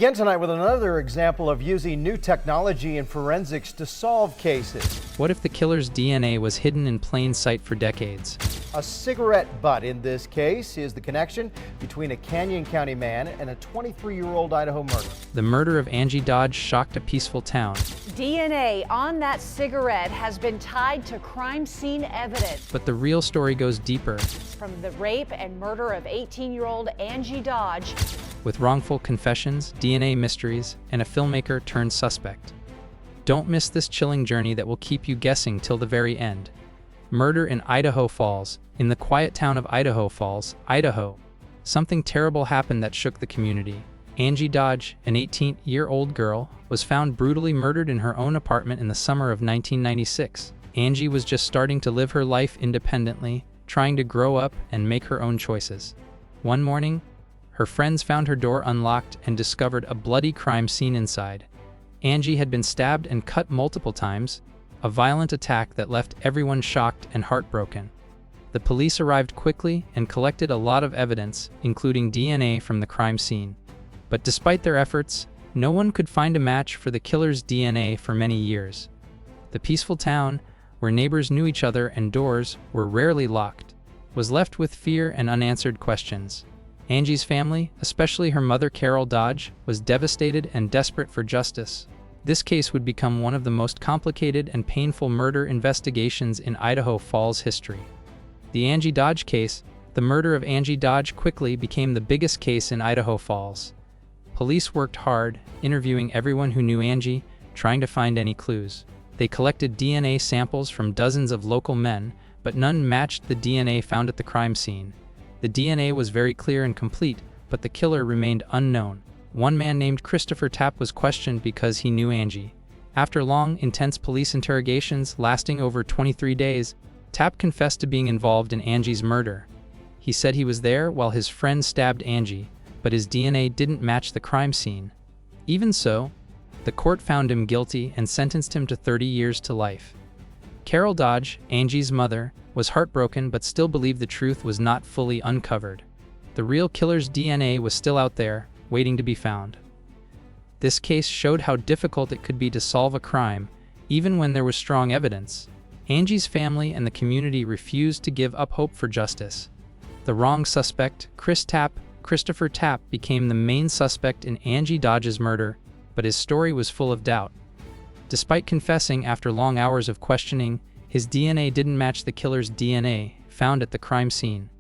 Again tonight with another example of using new technology in forensics to solve cases. What if the killer's DNA was hidden in plain sight for decades? A cigarette butt in this case is the connection between a Canyon County man and a 23-year-old Idaho murder. The murder of Angie Dodge shocked a peaceful town. DNA on that cigarette has been tied to crime scene evidence. But the real story goes deeper. From the rape and murder of 18-year-old Angie Dodge. With wrongful confessions, DNA mysteries, and a filmmaker turned suspect. Don't miss this chilling journey that will keep you guessing till the very end. Murder in Idaho Falls. In the quiet town of Idaho Falls, Idaho, something terrible happened that shook the community. Angie Dodge, an 18-year-old girl, was found brutally murdered in her own apartment in the summer of 1996. Angie was just starting to live her life independently, trying to grow up and make her own choices. One morning, her friends found her door unlocked and discovered a bloody crime scene inside. Angie had been stabbed and cut multiple times, a violent attack that left everyone shocked and heartbroken. The police arrived quickly and collected a lot of evidence, including DNA from the crime scene. But despite their efforts, no one could find a match for the killer's DNA for many years. The peaceful town, where neighbors knew each other and doors were rarely locked, was left with fear and unanswered questions. Angie's family, especially her mother Carol Dodge, was devastated and desperate for justice. This case would become one of the most complicated and painful murder investigations in Idaho Falls history. The Angie Dodge case, the murder of Angie Dodge, quickly became the biggest case in Idaho Falls. Police worked hard, interviewing everyone who knew Angie, trying to find any clues. They collected DNA samples from dozens of local men, but none matched the DNA found at the crime scene. The DNA was very clear and complete, but the killer remained unknown. One man named Christopher Tapp was questioned because he knew Angie. After long, intense police interrogations lasting over 23 days, Tapp confessed to being involved in Angie's murder. He said he was there while his friend stabbed Angie, but his DNA didn't match the crime scene. Even so, the court found him guilty and sentenced him to 30 years to life. Carol Dodge, Angie's mother, was heartbroken but still believed the truth was not fully uncovered. The real killer's DNA was still out there, waiting to be found. This case showed how difficult it could be to solve a crime, even when there was strong evidence. Angie's family and the community refused to give up hope for justice. The wrong suspect, Christopher Tapp, became the main suspect in Angie Dodge's murder, but his story was full of doubt. Despite confessing after long hours of questioning, his DNA didn't match the killer's DNA found at the crime scene.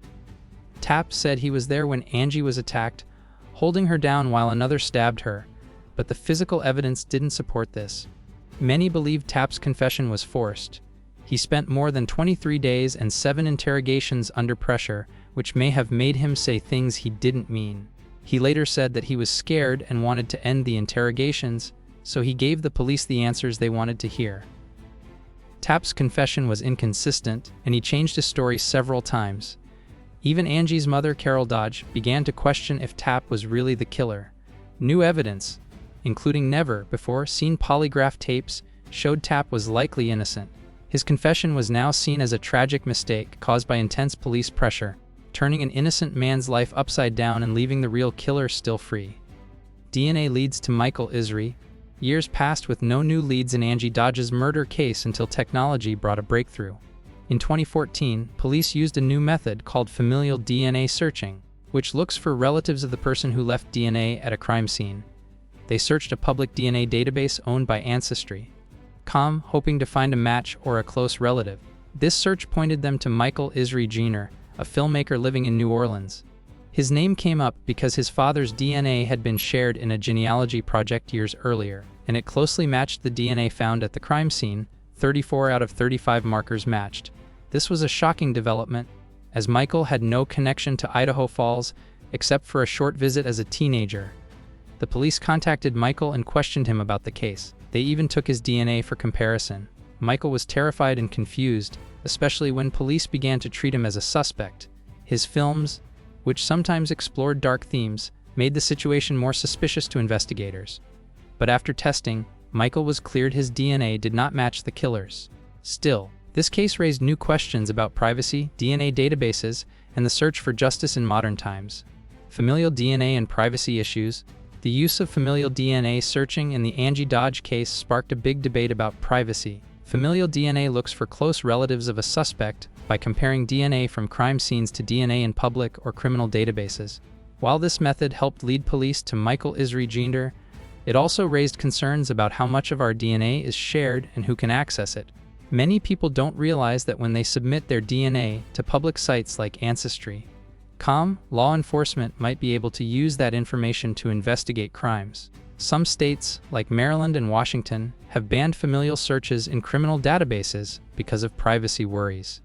Tapp said he was there when Angie was attacked, holding her down while another stabbed her, but the physical evidence didn't support this. Many believed Tapp's confession was forced. He spent more than 23 days and 7 interrogations under pressure, which may have made him say things he didn't mean. He later said that he was scared and wanted to end the interrogations, so he gave the police the answers they wanted to hear. Tapp's confession was inconsistent, and he changed his story several times. Even Angie's mother, Carol Dodge, began to question if Tapp was really the killer. New evidence, including never-before-seen polygraph tapes, showed Tapp was likely innocent. His confession was now seen as a tragic mistake caused by intense police pressure, turning an innocent man's life upside down and leaving the real killer still free. DNA leads to Michael Isri. Years passed with no new leads in Angie Dodge's murder case until technology brought a breakthrough. In 2014, police used a new method called familial DNA searching, which looks for relatives of the person who left DNA at a crime scene. They searched a public DNA database owned by Ancestry.com, hoping to find a match or a close relative. This search pointed them to Michael Isri Jr., a filmmaker living in New Orleans. His name came up because his father's DNA had been shared in a genealogy project years earlier, and it closely matched the DNA found at the crime scene. 34 out of 35 markers matched. This was a shocking development, as Michael had no connection to Idaho Falls except for a short visit as a teenager. The police contacted Michael and questioned him about the case. They even took his DNA for comparison. Michael was terrified and confused, especially when police began to treat him as a suspect. His films, which sometimes explored dark themes, made the situation more suspicious to investigators. But after testing, Michael was cleared. His DNA did not match the killer's. Still, this case raised new questions about privacy, DNA databases, and the search for justice in modern times. Familial DNA and privacy issues. The use of familial DNA searching in the Angie Dodge case sparked a big debate about privacy. Familial DNA looks for close relatives of a suspect by comparing DNA from crime scenes to DNA in public or criminal databases. While this method helped lead police to Michael Isry Jr., it also raised concerns about how much of our DNA is shared and who can access it. Many people don't realize that when they submit their DNA to public sites like Ancestry.com, law enforcement might be able to use that information to investigate crimes. Some states, like Maryland and Washington, have banned familial searches in criminal databases because of privacy worries.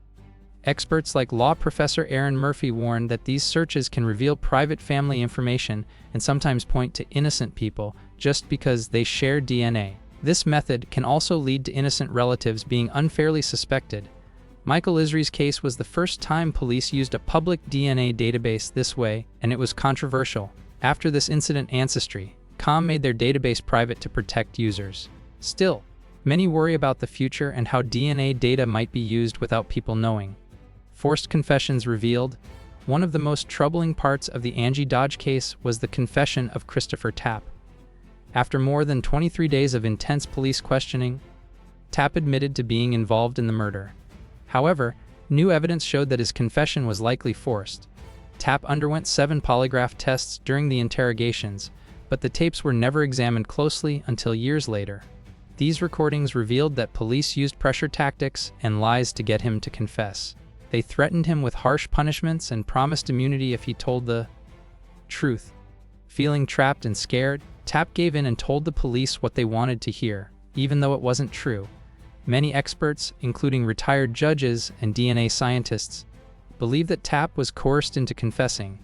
Experts like law professor Aaron Murphy warn that these searches can reveal private family information and sometimes point to innocent people just because they share DNA. This method can also lead to innocent relatives being unfairly suspected. Michael Isry's case was the first time police used a public DNA database this way, and it was controversial. After this incident, Ancestry.com made their database private to protect users. Still, many worry about the future and how DNA data might be used without people knowing. Forced confessions revealed. One of the most troubling parts of the Angie Dodge case was the confession of Christopher Tapp. After more than 23 days of intense police questioning, Tapp admitted to being involved in the murder. However, new evidence showed that his confession was likely forced. Tapp underwent 7 polygraph tests during the interrogations, but the tapes were never examined closely until years later. These recordings revealed that police used pressure tactics and lies to get him to confess. They threatened him with harsh punishments and promised immunity if he told the truth. Feeling trapped and scared, Tapp gave in and told the police what they wanted to hear, even though it wasn't true. Many experts, including retired judges and DNA scientists, believe that Tapp was coerced into confessing.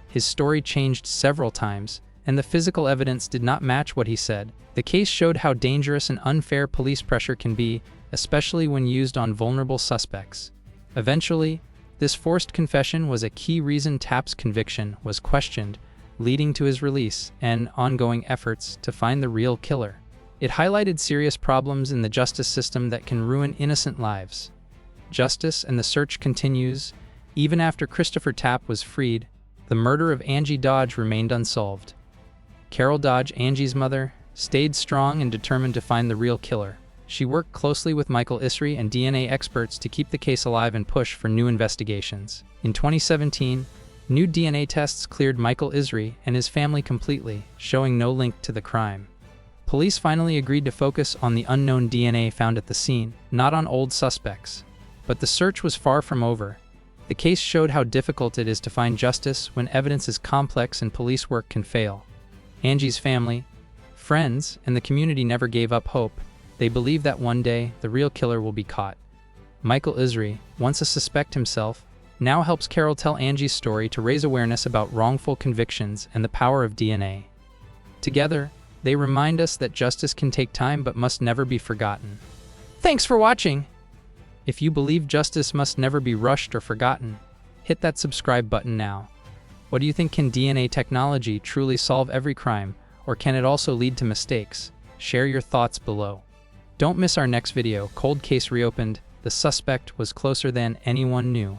His story changed several times, and the physical evidence did not match what he said. The case showed how dangerous and unfair police pressure can be, especially when used on vulnerable suspects. Eventually, this forced confession was a key reason Tapp's conviction was questioned, leading to his release and ongoing efforts to find the real killer. It highlighted serious problems in the justice system that can ruin innocent lives. Justice and the search continues. Even after Christopher Tapp was freed, the murder of Angie Dodge remained unsolved. Carol Dodge, Angie's mother, stayed strong and determined to find the real killer. She worked closely with Michael Isry and DNA experts to keep the case alive and push for new investigations. In 2017, new DNA tests cleared Michael Isry and his family completely, showing no link to the crime. Police finally agreed to focus on the unknown DNA found at the scene, not on old suspects. But the search was far from over. The case showed how difficult it is to find justice when evidence is complex and police work can fail. Angie's family, friends, and the community never gave up hope. They believe that one day, the real killer will be caught. Michael Isry, once a suspect himself, now helps Carol tell Angie's story to raise awareness about wrongful convictions and the power of DNA. Together, they remind us that justice can take time but must never be forgotten. Thanks for watching! If you believe justice must never be rushed or forgotten, hit that subscribe button now. What do you think? Can DNA technology truly solve every crime, or can it also lead to mistakes? Share your thoughts below. Don't miss our next video. Cold case reopened. The suspect was closer than anyone knew.